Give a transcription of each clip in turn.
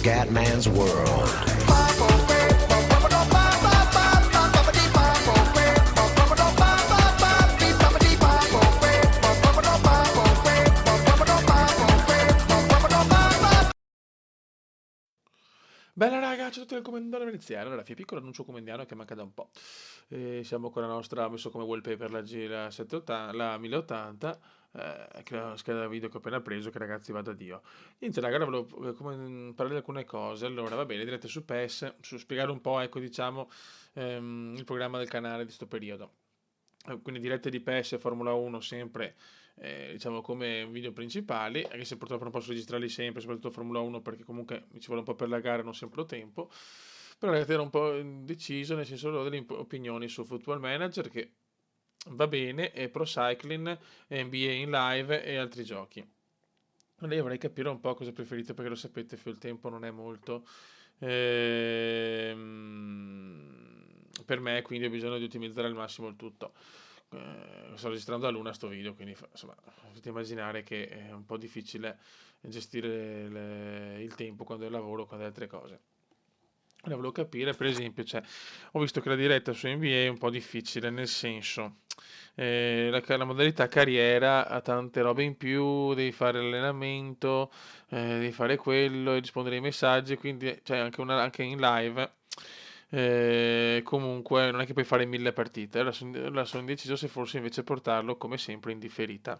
Scatman's World. Bella raga, ciao a tutti del Commendario Veneziano. Allora, Fia Piccolo annuncio Comendiano che manca da un po'. Siamo con la nostra, ho messo come wallpaper la Gira 780, la 1080, che è la scheda video che ho appena preso, che ragazzi va da Dio. Niente raga, ora volevo parlare di alcune cose. Allora, va bene, dirette su PES, su spiegare un po', ecco, diciamo, il programma del canale di sto periodo. Quindi dirette di PES e Formula 1 sempre, diciamo, come video principali, anche se purtroppo non posso registrarli sempre, soprattutto Formula 1 perché comunque mi ci vuole un po' per la gara, non sempre ho tempo. Però ragazzi ero un po' deciso, nel senso avevo delle opinioni su Football Manager che va bene, e Pro Cycling, NBA in live e altri giochi. Lei vorrei capire un po' cosa preferite perché lo sapete, il tempo non è molto per me, quindi ho bisogno di ottimizzare al massimo il tutto. Sto registrando a luna sto video, quindi insomma potete immaginare che è un po' difficile gestire il tempo quando è lavoro, quando è altre cose. Allora, volevo capire, per esempio, cioè, ho visto che la diretta su NBA è un po' difficile, nel senso, la modalità carriera ha tante robe in più, devi fare l'allenamento, devi fare quello, e rispondere ai messaggi, quindi cioè, anche in live. Comunque non è che puoi fare 1000 partite. Allora sono indeciso se forse invece portarlo come sempre in differita.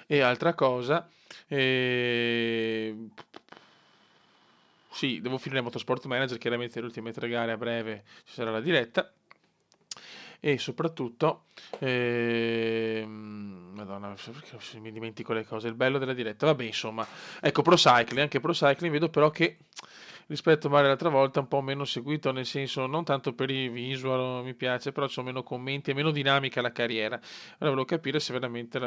E altra cosa, sì, devo finire Motorsport Manager, chiaramente le ultime 3 gare a breve ci sarà la diretta. E soprattutto, Madonna, perché mi dimentico le cose, il bello della diretta, vabbè insomma, ecco Pro Cycling, anche Pro Cycling vedo però che rispetto a magari l'altra volta un po' meno seguito, nel senso non tanto per i visual, mi piace, però c'ho meno commenti, è meno dinamica la carriera. Allora volevo capire se veramente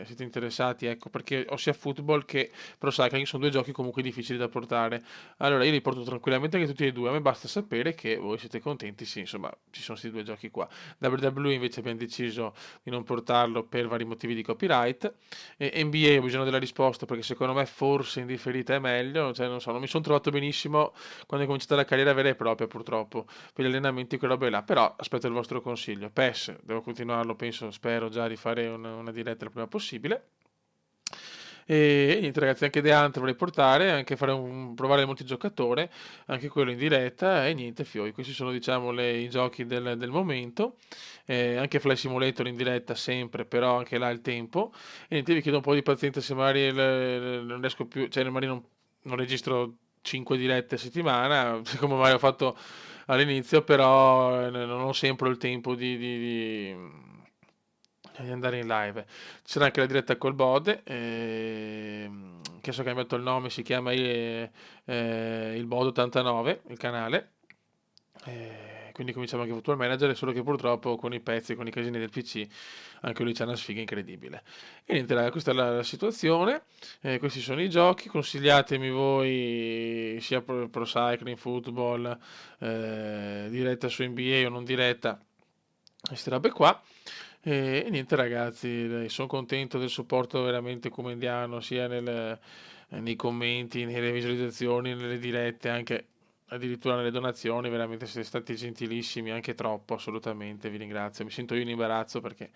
siete interessati, ecco, perché ho sia football che Pro Cycling, sono due giochi comunque difficili da portare. Allora io li porto tranquillamente anche tutti e due, a me basta sapere che voi siete contenti, sì, insomma, ci sono questi due giochi qua. WWE invece abbiamo deciso di non portarlo per vari motivi di copyright. E NBA ho bisogno della risposta perché secondo me forse in differita è meglio, cioè non so, non mi sono trovato benissimo quando è cominciata la carriera vera e propria purtroppo, per gli allenamenti e quelle robe là, però aspetto il vostro consiglio. PES, devo continuarlo, penso, spero già di fare una diretta il prima possibile. E niente ragazzi, anche The Hunter vorrei portare, anche fare provare il multigiocatore, anche quello in diretta e niente fioi, questi sono diciamo i giochi del momento, anche Flight Simulator in diretta sempre, però anche là il tempo, e niente vi chiedo un po' di pazienza se magari non riesco più, cioè magari non registro 5 dirette a settimana, come magari ho fatto all'inizio, però non ho sempre il tempo di andare in live. C'era anche la diretta col Bode, che so che ha cambiato il nome, si chiama il Bode 89, il canale. Quindi cominciamo anche Football Manager, solo che purtroppo con i pezzi, con i casini del PC, anche lui c'ha una sfiga incredibile. E niente, raga, questa è la situazione. Questi sono i giochi. Consigliatemi voi sia Pro Cycling, Football, diretta su NBA o non diretta, queste robe qua. E niente ragazzi, sono contento del supporto veramente comendiano sia nei commenti, nelle visualizzazioni, nelle dirette, anche addirittura nelle donazioni, veramente siete stati gentilissimi, anche troppo, assolutamente, vi ringrazio. Mi sento io in imbarazzo perché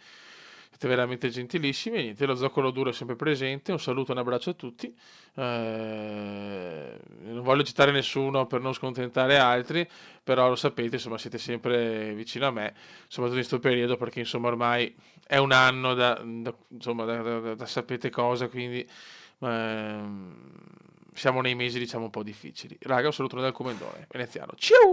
siete veramente gentilissimi. E niente, lo zoccolo duro è sempre presente. Un saluto e un abbraccio a tutti. Non voglio citare nessuno per non scontentare altri, però lo sapete, insomma, siete sempre vicino a me, soprattutto in questo periodo, perché insomma ormai è un anno insomma, da sapete cosa, quindi siamo nei mesi diciamo un po' difficili. Raga, un saluto dal Comendone veneziano. Ciao!